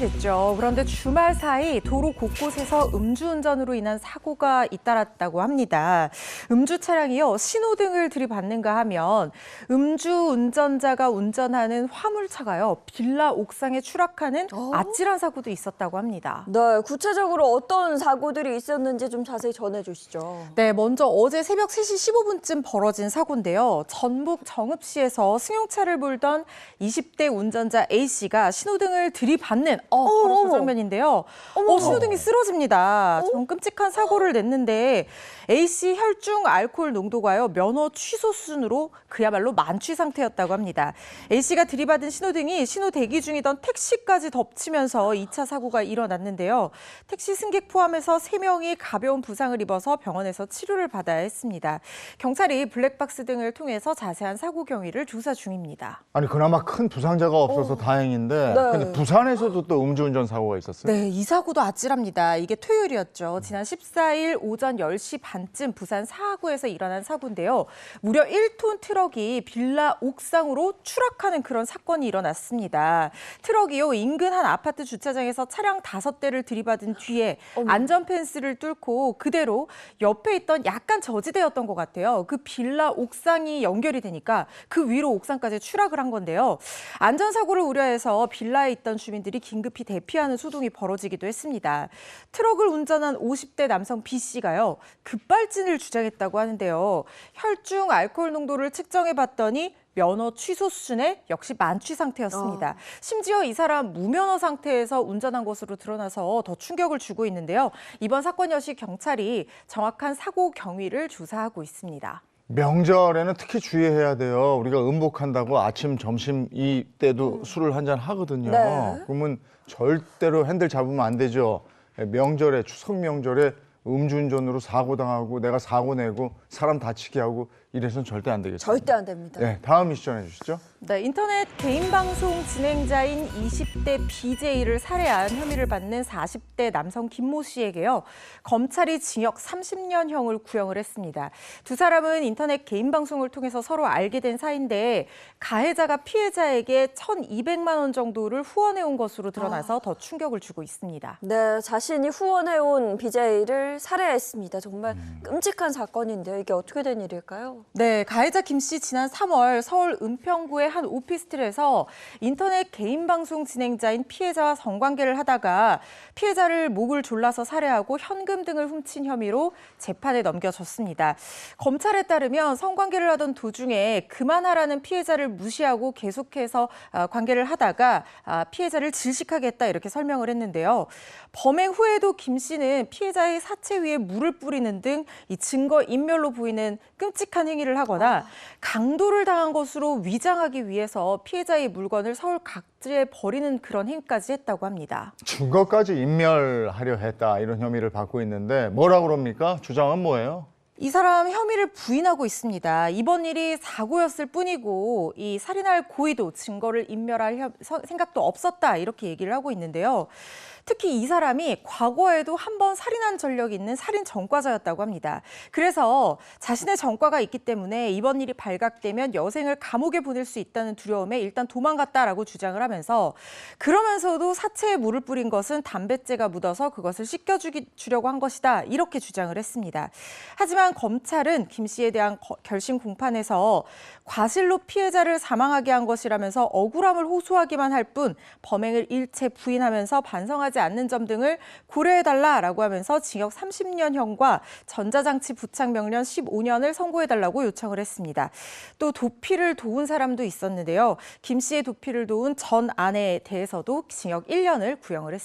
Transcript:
됐죠. 그런데 주말 사이 도로 곳곳에서 음주운전으로 인한 사고가 잇따랐다고 합니다. 음주 차량이요, 신호등을 들이받는가 하면 음주 운전자가 운전하는 화물차가요, 빌라 옥상에 추락하는 아찔한 사고도 있었다고 합니다. 네, 구체적으로 어떤 사고들이 있었는지 좀 자세히 전해주시죠. 네, 먼저 어제 새벽 3시 15분쯤 벌어진 사고인데요. 전북 정읍시에서 승용차를 몰던 20대 운전자 A씨가 신호등을 들이받는 바로 그 장면인데요. 신호등이 쓰러집니다. 좀 끔찍한 사고를 냈는데 A씨 혈중 알코올 농도가요, 면허 취소 수준으로 그야말로 만취 상태였다고 합니다. A씨가 들이받은 신호등이 신호 대기 중이던 택시까지 덮치면서 2차 사고가 일어났는데요. 택시 승객 포함해서 3명이 가벼운 부상을 입어서 병원에서 치료를 받아야 했습니다. 경찰이 블랙박스 등을 통해서 자세한 사고 경위를 조사 중입니다. 아니 그나마 큰 부상자가 없어서 다행인데 네. 근데 부산에서도 또 음주운전 사고가 있었어요? 네, 이 사고도 아찔합니다. 이게 토요일이었죠. 지난 14일 오전 10시 반쯤 부산 사하구에서 일어난 사고인데요. 무려 1톤 트럭이 빌라 옥상으로 추락하는 그런 사건이 일어났습니다. 트럭이요, 인근 한 아파트 주차장에서 차량 5대를 들이받은 뒤에 안전 펜스를 뚫고 그대로 옆에 있던 약간 저지대였던 것 같아요. 그 빌라 옥상이 연결이 되니까 그 위로 옥상까지 추락을 한 건데요. 안전사고를 우려해서 빌라에 있던 주민들이 긴급히 대피하는 소동이 벌어지기도 했습니다. 트럭을 운전한 50대 남성 B씨가요, 급발진을 주장했다고 하는데요. 혈중 알코올 농도를 측정해 봤더니 면허 취소 수준의 역시 만취 상태였습니다. 심지어 이 사람 무면허 상태에서 운전한 것으로 드러나서 더 충격을 주고 있는데요. 이번 사건 역시 경찰이 정확한 사고 경위를 조사하고 있습니다. 명절에는 특히 주의해야 돼요. 우리가 음복한다고 아침, 점심 이때도 술을 한잔 하거든요. 네. 그러면 절대로 핸들 잡으면 안 되죠. 명절에, 추석 명절에 음주운전으로 사고 당하고 내가 사고 내고 사람 다치게 하고 이래서는 절대 안 되겠죠. 절대 안 됩니다. 네, 다음 이슈 전해주시죠. 네, 인터넷 개인 방송 진행자인 20대 BJ를 살해한 혐의를 받는 40대 남성 김모 씨에게요, 검찰이 징역 30년형을 구형을 했습니다. 두 사람은 인터넷 개인 방송을 통해서 서로 알게 된 사이인데 가해자가 피해자에게 1,200만 원 정도를 후원해온 것으로 드러나서 더 충격을 주고 있습니다. 네, 자신이 후원해온 BJ를 살해했습니다. 정말 끔찍한 사건인데요. 이게 어떻게 된 일일까요? 네, 가해자 김 씨 지난 3월 서울 은평구의 한 오피스텔에서 인터넷 개인 방송 진행자인 피해자와 성관계를 하다가 피해자를 목을 졸라서 살해하고 현금 등을 훔친 혐의로 재판에 넘겨졌습니다. 검찰에 따르면 성관계를 하던 도중에 그만하라는 피해자를 무시하고 계속해서 관계를 하다가 피해자를 질식하게 했다, 이렇게 설명을 했는데요. 범행 후에도 김 씨는 피해자의 사체 위에 물을 뿌리는 등 이 증거 인멸로 보이는 끔찍한 행위를 하거나 강도를 당한 것으로 위장하기 위해서 피해자의 물건을 서울 각지에 버리는 그런 행위까지 했다고 합니다. 증거까지 인멸하려 했다 이런 혐의를 받고 있는데 뭐라고 그럽니까? 주장은 뭐예요? 이 사람 혐의를 부인하고 있습니다. 이번 일이 사고였을 뿐이고 이 살인할 고의도 증거를 인멸할 생각도 없었다, 이렇게 얘기를 하고 있는데요. 특히 이 사람이 과거에도 한 번 살인한 전력이 있는 살인 전과자였다고 합니다. 그래서 자신의 전과가 있기 때문에 이번 일이 발각되면 여생을 감옥에 보낼 수 있다는 두려움에 일단 도망갔다라고 주장을 하면서, 그러면서도 사체에 물을 뿌린 것은 담뱃재가 묻어서 그것을 씻겨주려고 한 것이다, 이렇게 주장을 했습니다. 하지만 검찰은 김 씨에 대한 결심 공판에서 과실로 피해자를 사망하게 한 것이라면서 억울함을 호소하기만 할 뿐 범행을 일체 부인하면서 반성하지 않는 점 등을 고려해달라라고 하면서 징역 30년형과 전자장치 부착 명령 15년을 선고해달라고 요청을 했습니다. 또 도피를 도운 사람도 있었는데요. 김 씨의 도피를 도운 전 아내에 대해서도 징역 1년을 구형을 했습니다.